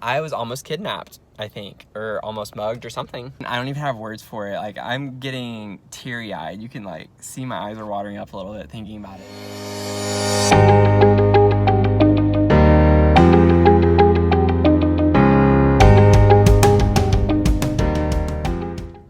I was almost kidnapped, I think, or almost mugged or something. I don't even have words for it. Like, I'm getting teary-eyed. You can, like, see my eyes are watering up a little bit thinking about it.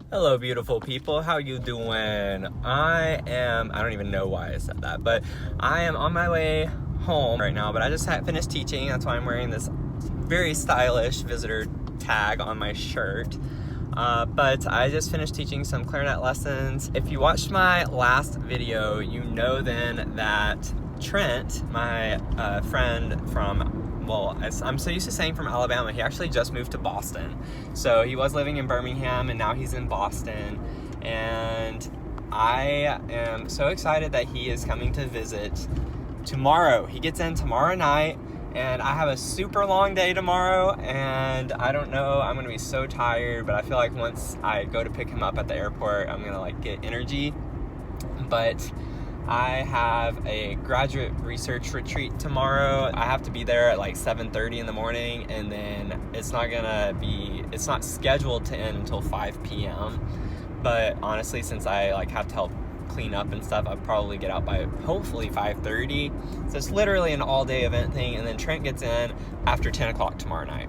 Hello, beautiful people. How you doing? I don't even know why I said that, but I am on my way home right now, but I just finished teaching. That's why I'm wearing this very stylish visitor tag on my shirt. But I just finished teaching some clarinet lessons. If you watched my last video, you know then that Trent, my friend from, well, I'm so used to saying from Alabama, he actually just moved to Boston. So he was living in Birmingham and now he's in Boston. And I am so excited that he is coming to visit tomorrow. He gets in tomorrow night. And I have a super long day tomorrow, and I don't know, I'm gonna be so tired, but I feel like once I go to pick him up at the airport, I'm gonna like get energy. But I have a graduate research retreat tomorrow. I have to be there at like 7:30 in the morning, and then it's not scheduled to end until 5 p.m. But honestly, since I like have to help clean up and stuff, I'll probably get out by hopefully 5:30. So it's literally an all-day event thing, and then Trent gets in after 10 o'clock tomorrow night.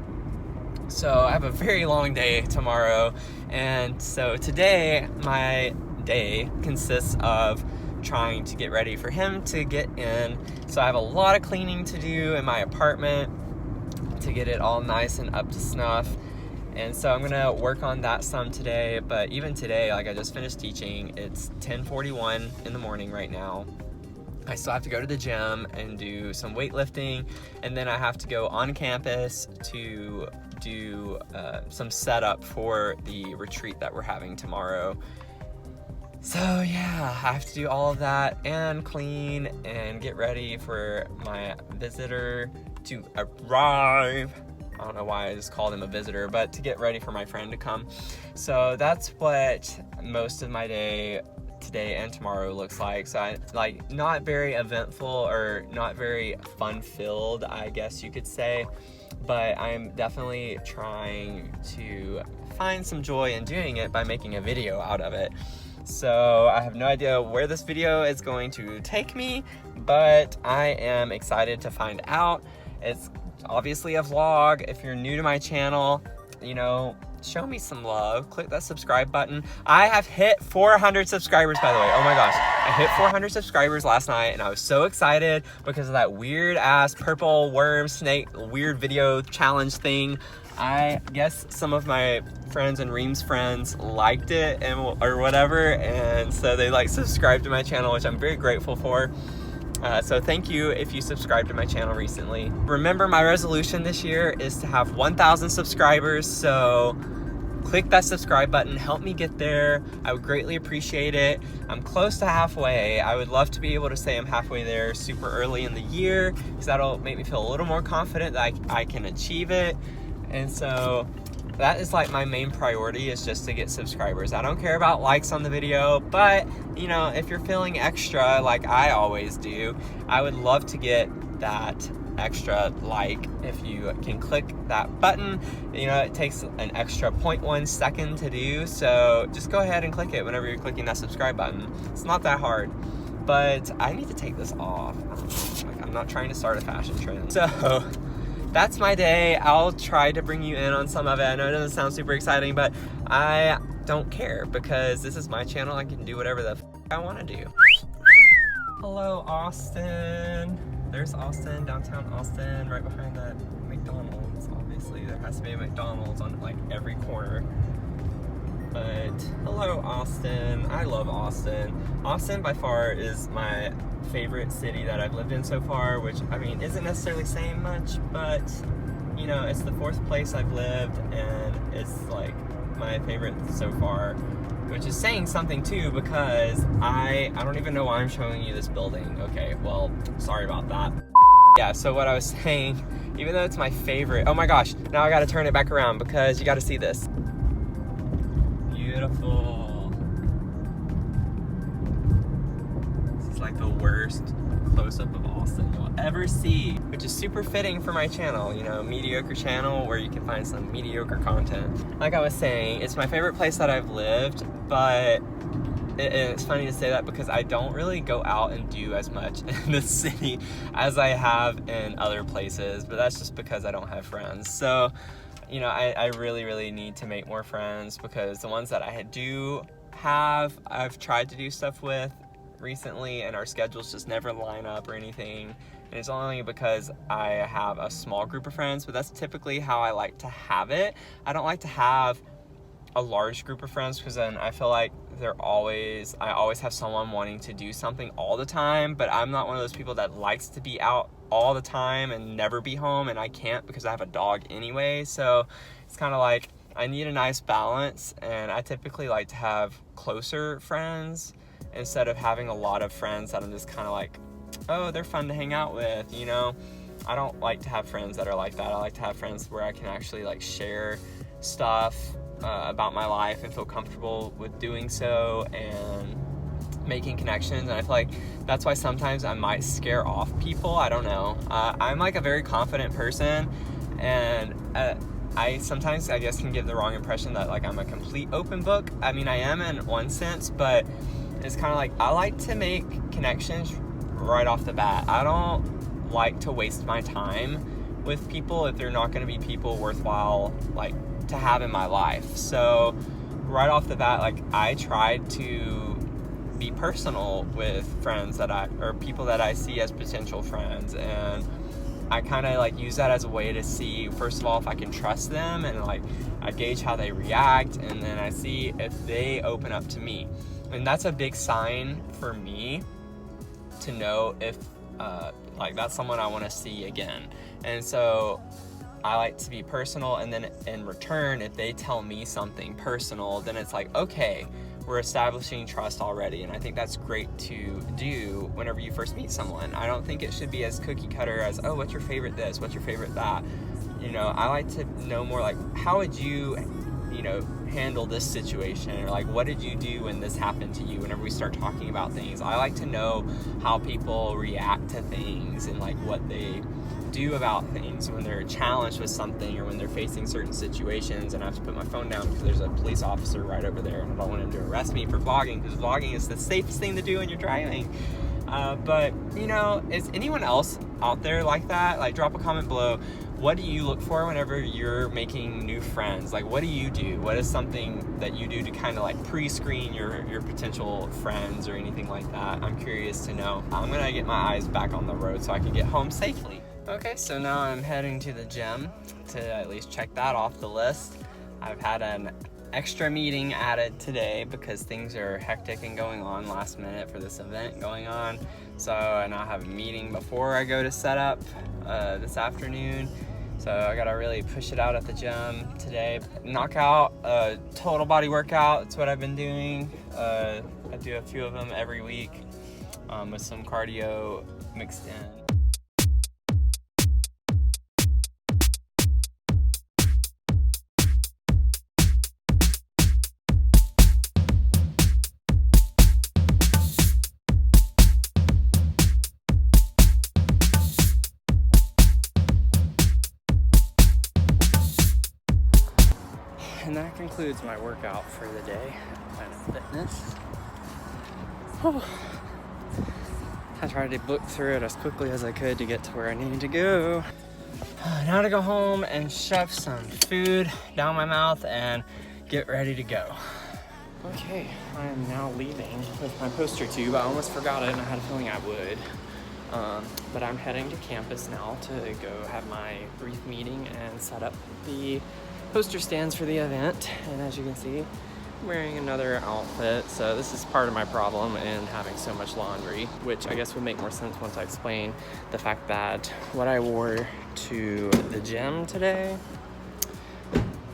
So I have a very long day tomorrow, and so today my day consists of trying to get ready for him to get in. So I have a lot of cleaning to do in my apartment to get it all nice and up to snuff. And so I'm gonna work on that some today, but even today, like I just finished teaching, it's 10:41 in the morning right now. I still have to go to the gym and do some weightlifting, and then I have to go on campus to do some setup for the retreat that we're having tomorrow. So yeah, I have to do all of that and clean and get ready for my visitor to arrive. I don't know why I just called him a visitor, but to get ready for my friend to come. So that's what most of my day today and tomorrow looks like. So not very eventful or not very fun-filled, I guess you could say, but I'm definitely trying to find some joy in doing it by making a video out of it. So I have no idea where this video is going to take me, but I am excited to find out. It's obviously a vlog. If you're new to my channel, you know, show me some love. Click that subscribe button. I have hit 400 subscribers, by the way. Oh my gosh. I hit 400 subscribers last night, and I was so excited because of that weird ass purple worm snake weird video challenge thing. I guess some of my friends and Reem's friends liked it or whatever, and so they like subscribed to my channel, which I'm very grateful for. So thank you if you subscribed to my channel recently. Remember, my resolution this year is to have 1,000 subscribers, so click that subscribe button, help me get there. I would greatly appreciate it. I'm close to halfway. I would love to be able to say I'm halfway there super early in the year, because that'll make me feel a little more confident that I can achieve it. And so that is like my main priority, is just to get subscribers. I don't care about likes on the video, but you know, if you're feeling extra like I always do, I would love to get that extra like. If you can click that button, you know, it takes an extra 0.1 second to do, so just go ahead and click it whenever you're clicking that subscribe button. It's not that hard, but I need to take this off. Like, I'm not trying to start a fashion trend. So that's my day. I'll try to bring you in on some of it. I know it doesn't sound super exciting, but I don't care because this is my channel. I can do whatever the I want to do. Hello, Austin. There's Austin, downtown Austin, right behind that McDonald's. Obviously, there has to be a McDonald's on like every corner. But hello, Austin. I love Austin. Austin by far is my favorite city that I've lived in so far, which I mean isn't necessarily saying much, but you know, it's the 4th place I've lived, and it's like my favorite so far, which is saying something too, because I don't even know why I'm showing you this building. Okay, well, sorry about that. Yeah, so what I was saying, even though it's my favorite, oh my gosh, now I gotta turn it back around because you gotta see this. Beautiful. This is like the worst close-up of Austin you'll ever see, which is super fitting for my channel, you know, mediocre channel where you can find some mediocre content. Like I was saying, it's my favorite place that I've lived, but it's funny to say that because I don't really go out and do as much in the city as I have in other places, but that's just because I don't have friends. So, you know, I really need to make more friends, because the ones that I do have, I've tried to do stuff with recently and our schedules just never line up or anything. And it's only because I have a small group of friends, but that's typically how I like to have it. I don't like to have a large group of friends, because then I feel like I always have someone wanting to do something all the time, but I'm not one of those people that likes to be out all the time and never be home, and I can't because I have a dog anyway. So it's kind of like I need a nice balance, and I typically like to have closer friends instead of having a lot of friends that I'm just kind of like, oh, they're fun to hang out with, you know. I don't like to have friends that are like that. I like to have friends where I can actually like share stuff about my life and feel comfortable with doing so and making connections. And I feel like that's why sometimes I might scare off people. I don't know. I'm like a very confident person, and I sometimes, I guess, can give the wrong impression that like I'm a complete open book. I mean, I am in one sense, but it's kind of like I like to make connections right off the bat. I don't like to waste my time with people if they're not going to be people worthwhile like to have in my life. So right off the bat, like I tried to be personal with friends or people that I see as potential friends, and I kind of like use that as a way to see, first of all, if I can trust them, and like I gauge how they react, and then I see if they open up to me. And that's a big sign for me to know if like that's someone I want to see again. And so I like to be personal, and then in return, if they tell me something personal, then it's like, okay, we're establishing trust already. And I think that's great to do whenever you first meet someone. I don't think it should be as cookie cutter as, oh, what's your favorite this? What's your favorite that? You know, I like to know more like, how would you know, handle this situation? Or like, what did you do when this happened to you? Whenever we start talking about things, I like to know how people react to things and like what they do about things when they're challenged with something or when they're facing certain situations. And I have to put my phone down because there's a police officer right over there, and I don't want him to arrest me for vlogging, because vlogging is the safest thing to do when you're driving. But you know, is anyone else out there like that? Like, drop a comment below. What do you look for whenever you're making new friends? Like, what do you do? What is something that you do to kind of like pre-screen your potential friends or anything like that? I'm curious to know. I'm gonna get my eyes back on the road so I can get home safely. Okay, so now I'm heading to the gym to at least check that off the list. I've had an extra meeting added today because things are hectic and going on last minute for this event going on. So I now have a meeting before I go to set up this afternoon. So I gotta really push it out at the gym today. Knock out a total body workout. That's what I've been doing. I do a few of them every week with some cardio mixed in. And that concludes my workout for the day, Planet Fitness. Oh. I tried to book through it as quickly as I could to get to where I needed to go. Now to go home and shove some food down my mouth and get ready to go. Okay, I am now leaving with my poster tube. I almost forgot it and I had a feeling I would. But I'm heading to campus now to go have my brief meeting and set up the poster stands for the event. And as you can see, I'm wearing another outfit. So this is part of my problem in having so much laundry, which I guess would make more sense once I explain the fact that what I wore to the gym today,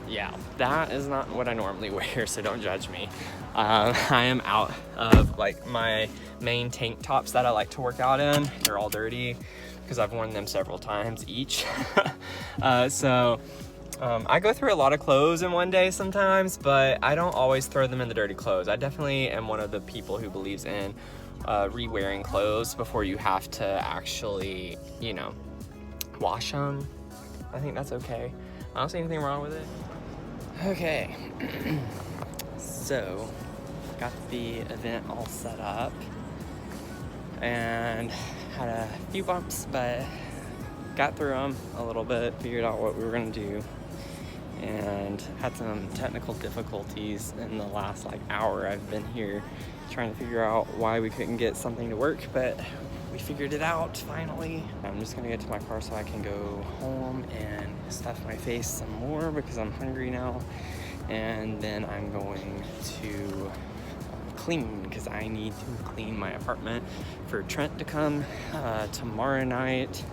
yeah, that is not what I normally wear, so don't judge me. I am out of like my main tank tops that I like to work out in. They're all dirty because I've worn them several times each. I go through a lot of clothes in one day sometimes, but I don't always throw them in the dirty clothes. I definitely am one of the people who believes in re-wearing clothes before you have to actually, you know, wash them. I think that's okay. I don't see anything wrong with it. Okay, so got the event all set up and had a few bumps, but got through them a little bit, figured out what we were gonna do, and had some technical difficulties in the last like hour I've been here trying to figure out why we couldn't get something to work, but we figured it out finally. I'm just gonna get to my car so I can go home and stuff my face some more because I'm hungry now, and then I'm going to clean because I need to clean my apartment for Trent to come tomorrow night.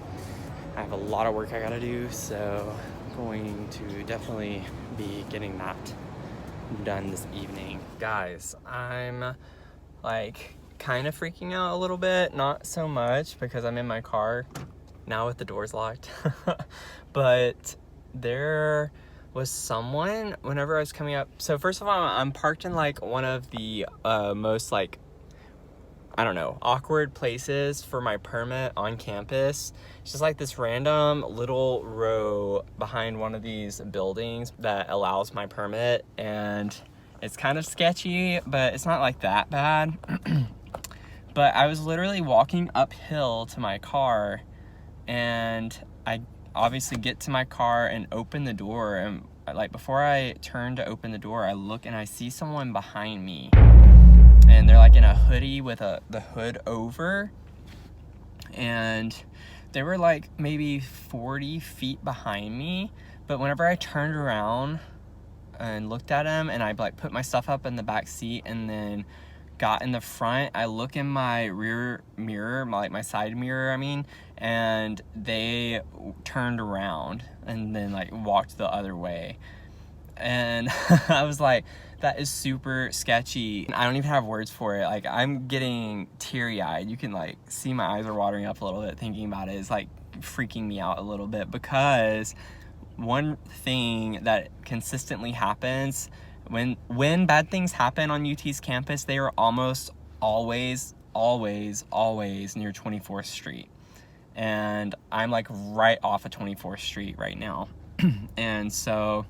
I have a lot of work I gotta do, so I'm going to definitely be getting that done this evening. Guys, I'm like kind of freaking out a little bit, not so much because I'm in my car now with the doors locked, but there was someone whenever I was coming up. So first of all, I'm parked in like one of the most like, I don't know, awkward places for my permit on campus. It's just like this random little row behind one of these buildings that allows my permit, and it's kind of sketchy, but it's not like that bad. But I was literally walking uphill to my car, and I obviously get to my car and open the door, and like before I turn to open the door, I look and I see someone behind me, and they're like in a hoodie with the hood over, and they were like maybe 40 feet behind me. But whenever I turned around and looked at them, and I like put my stuff up in the back seat and then got in the front, I look in my rear mirror, my side mirror, I mean, and they turned around and then like walked the other way. And I was like, that is super sketchy. I don't even have words for it. Like, I'm getting teary-eyed. You can like see my eyes are watering up a little bit thinking about it. It's like freaking me out a little bit, because one thing that consistently happens when bad things happen on UT's campus, they are almost always near 24th Street. And I'm like right off of 24th Street right now. And so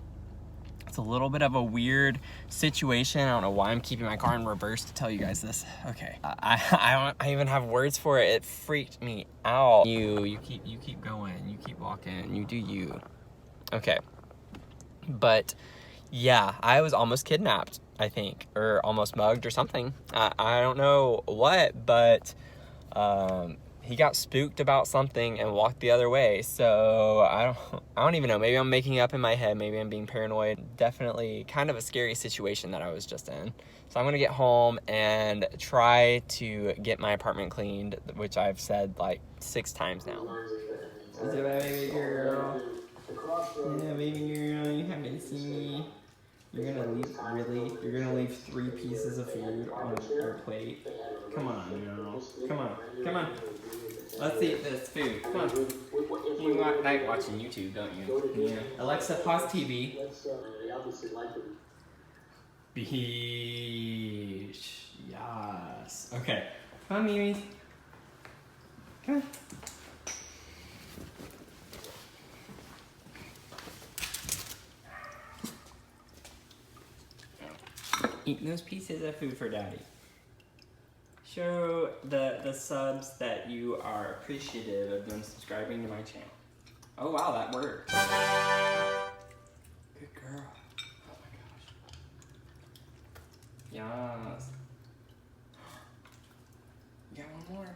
it's a little bit of a weird situation. I don't know why I'm keeping my car in reverse to tell you guys this. Okay, I don't even have words for it. It freaked me out. You keep going. You keep walking. You do you. Okay, but yeah, I was almost kidnapped, I think, or almost mugged or something. I don't know what, but he got spooked about something and walked the other way. So I don't even know. Maybe I'm making it up in my head. Maybe I'm being paranoid. Definitely kind of a scary situation that I was just in. So I'm gonna get home and try to get my apartment cleaned, which I've said like 6 times now. Is it baby girl? Yeah, baby girl, you haven't seen me. You're gonna leave, really? You're gonna leave 3 pieces of food on your plate? Come on, girl. Come on, come on. Let's eat this food. Come on. You like watching YouTube, don't you? Yeah. Alexa, pause TV. Beach. Yes. Okay. Come on, Mimi. Come on. Eat those pieces of food for Daddy. Show the subs that you are appreciative of them subscribing to my channel. Oh wow, that worked. Good girl. Oh my gosh. Yes. You got one more.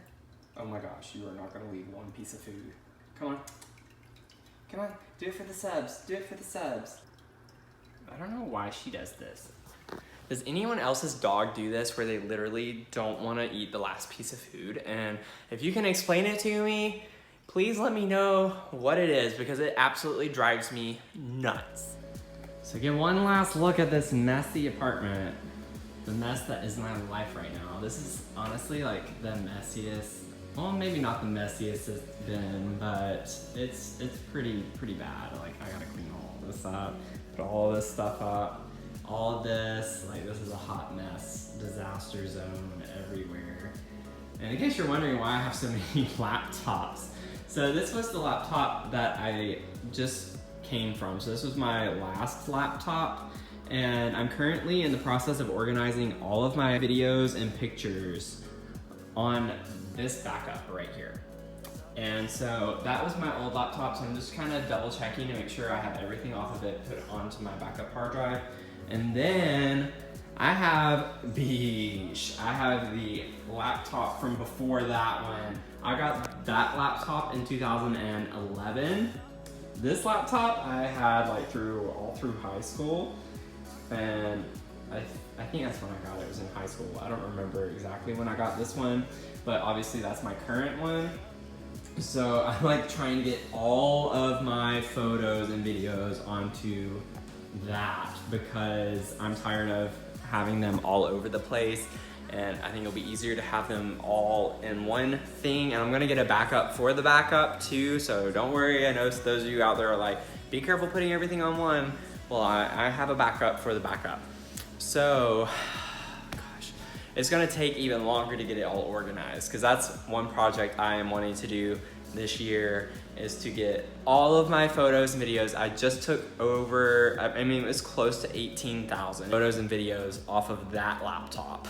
Oh my gosh, you are not gonna leave 1 piece of food. Come on. Come on, do it for the subs. Do it for the subs. I don't know why she does this. Does anyone else's dog do this where they literally don't want to eat the last piece of food? And if you can explain it to me, please let me know what it is, because it absolutely drives me nuts. So get one last look at this messy apartment. The mess that is my life right now. This is honestly like the messiest, well, maybe not the messiest it's been, but it's pretty bad. Like, I gotta clean all this up, put all this stuff up. All of this, like, this is a hot mess, disaster zone everywhere. And in case you're wondering why I have so many laptops, so this was the laptop that I just came from. So this was my last laptop, and I'm currently in the process of organizing all of my videos and pictures on this backup right here. And so that was my old laptop, so I'm just kind of double checking to make sure I have everything off of it put onto my backup hard drive. And then I have the laptop from before that one. I got that laptop in 2011. This laptop I had like all through high school, and I think that's when I got it. It was in high school. I don't remember exactly when I got this one, but obviously that's my current one. So I'm like trying to get all of my photos and videos onto that because I'm tired of having them all over the place, and I think it'll be easier to have them all in one thing. And I'm gonna get a backup for the backup too, so don't worry. I know those of you out there are like, be careful putting everything on one. Well, I have a backup for the backup. So, gosh, it's gonna take even longer to get it all organized, because that's one project I am wanting to do this year, is to get all of my photos and videos. I just took over, I mean, it was close to 18,000 photos and videos off of that laptop.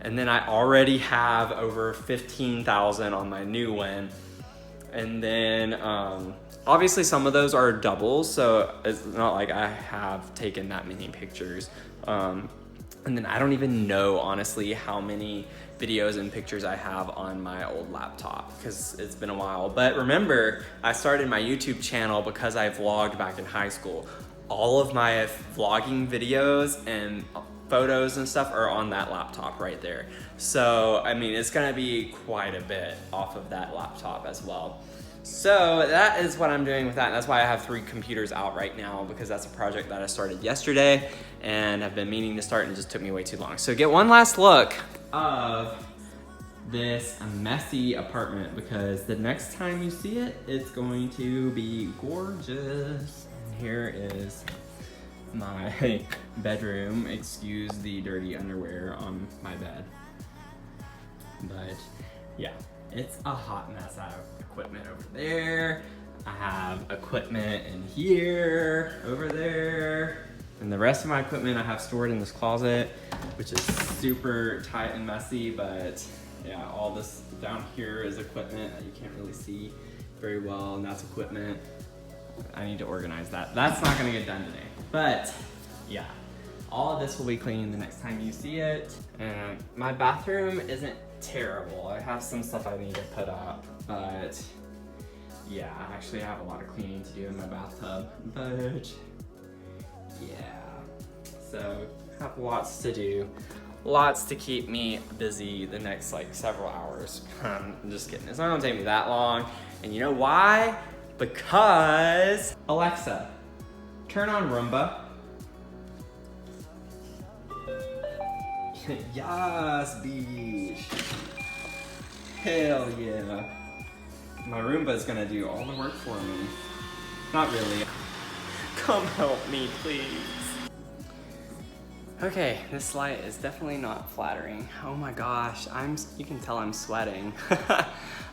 And then I already have over 15,000 on my new one. And then obviously some of those are doubles, so it's not like I have taken that many pictures. And then I don't even know, honestly, how many videos and pictures I have on my old laptop, because it's been a while. But remember, I started my YouTube channel because I vlogged back in high school. All of my vlogging videos and photos and stuff are on that laptop right there. So, I mean, it's gonna be quite a bit off of that laptop as well. So that is what I'm doing with that. And that's why I have 3 computers out right now, because that's a project that I started yesterday and have been meaning to start, and it just took me way too long. So get one last look of this messy apartment, because the next time you see it, it's going to be gorgeous. And here is my bedroom. Excuse the dirty underwear on my bed. But yeah, it's a hot mess. I have equipment over there. I have equipment in here, over there. And the rest of my equipment I have stored in this closet, which is super tight and messy, but yeah, all this down here is equipment that you can't really see very well, and that's equipment. I need to organize that. That's not gonna get done today, but yeah. All of this will be clean the next time you see it. And my bathroom isn't terrible. I have some stuff I need to put up, but yeah, I actually have a lot of cleaning to do in my bathtub, but yeah. So I have lots to do, lots to keep me busy the next like several hours. I'm just kidding, it's not gonna take me that long. And you know why? Because Alexa, turn on Roomba. Yes, beach. Hell yeah. My Roomba's gonna do all the work for me. Not really. Come help me, please. Okay, this light is definitely not flattering. Oh my gosh, you can tell I'm sweating.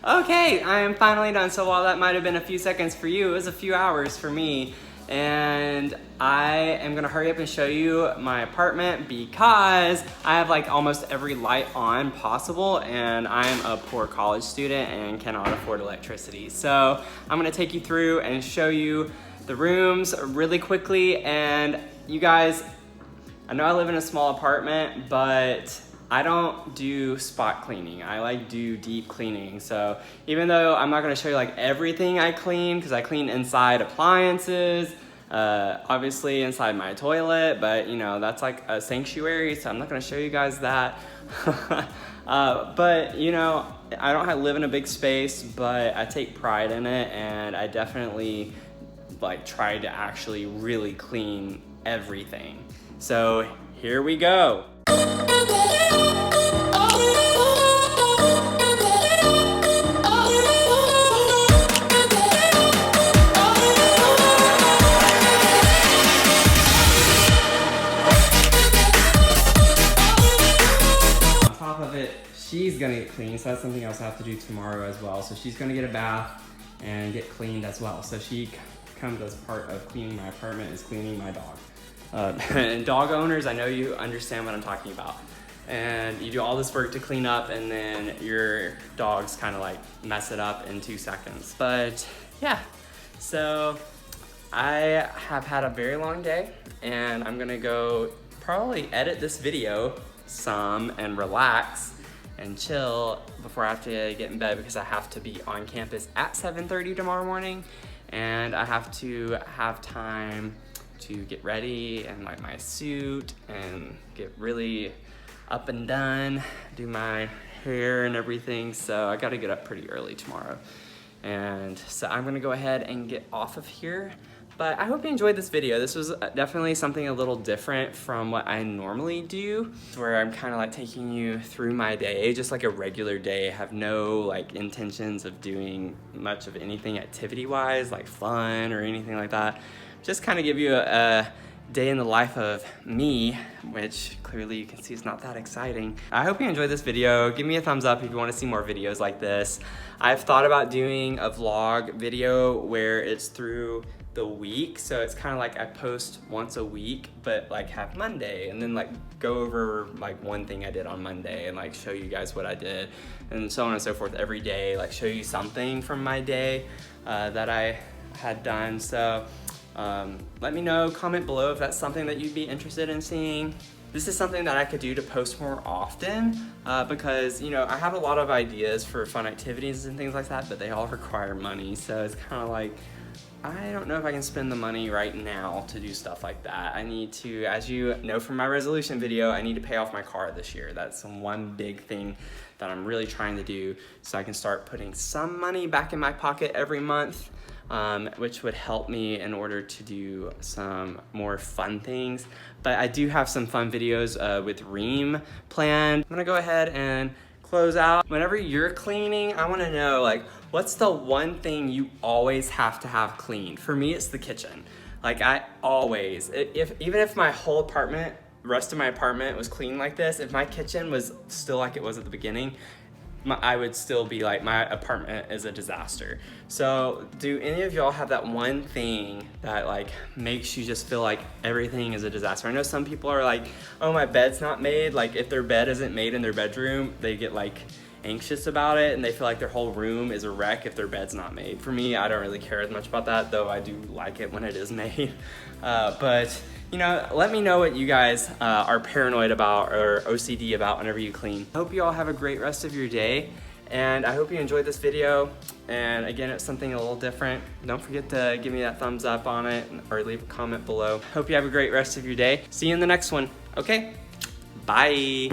Okay, I am finally done. So while that might have been a few seconds for you, it was a few hours for me. And I am gonna hurry up and show you my apartment, because I have like almost every light on possible, and I'm a poor college student and cannot afford electricity. So I'm gonna take you through and show you the rooms really quickly. And you guys, I know I live in a small apartment, but I don't do spot cleaning. I like do deep cleaning. So even though I'm not gonna show you like everything I clean, because I clean inside appliances, obviously inside my toilet, but you know, that's like a sanctuary, so I'm not gonna show you guys that. But you know, I don't live in a big space, but I take pride in it, and I definitely like try to actually really clean everything. So here we go. she's gonna get cleaned, so that's something else I have to do tomorrow as well. So she's gonna get a bath and get cleaned as well. So she comes as part of cleaning my apartment, is cleaning my dog. And dog owners, I know you understand what I'm talking about. And you do all this work to clean up, and then your dogs kind of like mess it up in 2 seconds. But yeah, so I have had a very long day, and I'm gonna go probably edit this video some and relax and chill before I have to get in bed, because I have to be on campus at 7:30 tomorrow morning, and I have to have time to get ready and like my suit and get really up and done, do my hair and everything. So I gotta get up pretty early tomorrow. And so I'm gonna go ahead and get off of here. But I hope you enjoyed this video. This was definitely something a little different from what I normally do, where I'm kind of like taking you through my day, just like a regular day. I have no like intentions of doing much of anything activity-wise, like fun or anything like that. Just kind of give you a day in the life of me, which clearly you can see is not that exciting. I hope you enjoyed this video. Give me a thumbs up if you want to see more videos like this. I've thought about doing a vlog video where it's through the week, so it's kind of like I post once a week, but like have Monday and then like go over like one thing I did on Monday and like show you guys what I did, and so on and so forth every day, like show you something from my day that I had done. So let me know, comment below if that's something that you'd be interested in seeing. This is something that I could do to post more often because, you know, I have a lot of ideas for fun activities and things like that, but they all require money. So it's kind of like, I don't know if I can spend the money right now to do stuff like that. I need to, as you know from my resolution video, I need to pay off my car this year. That's one big thing that I'm really trying to do, so I can start putting some money back in my pocket every month, which would help me in order to do some more fun things. But I do have some fun videos with Reem planned. I'm gonna go ahead and close out. Whenever you're cleaning, I wanna know, like, what's the one thing you always have to have cleaned? For me, it's the kitchen. Like, I always, even if my whole apartment, rest of my apartment was clean like this, if my kitchen was still like it was at the beginning, I would still be like, my apartment is a disaster. So do any of y'all have that one thing that like makes you just feel like everything is a disaster? I know some people are like, oh, my bed's not made. Like if their bed isn't made in their bedroom, they get like anxious about it and they feel like their whole room is a wreck if their bed's not made. For me, I don't really care as much about that, though I do like it when it is made. But you know, let me know what you guys are paranoid about or OCD about whenever you clean. I hope you all have a great rest of your day, and I hope you enjoyed this video. And again, it's something a little different. Don't forget to give me that thumbs up on it or leave a comment below. Hope you have a great rest of your day. See you in the next one. Okay, bye.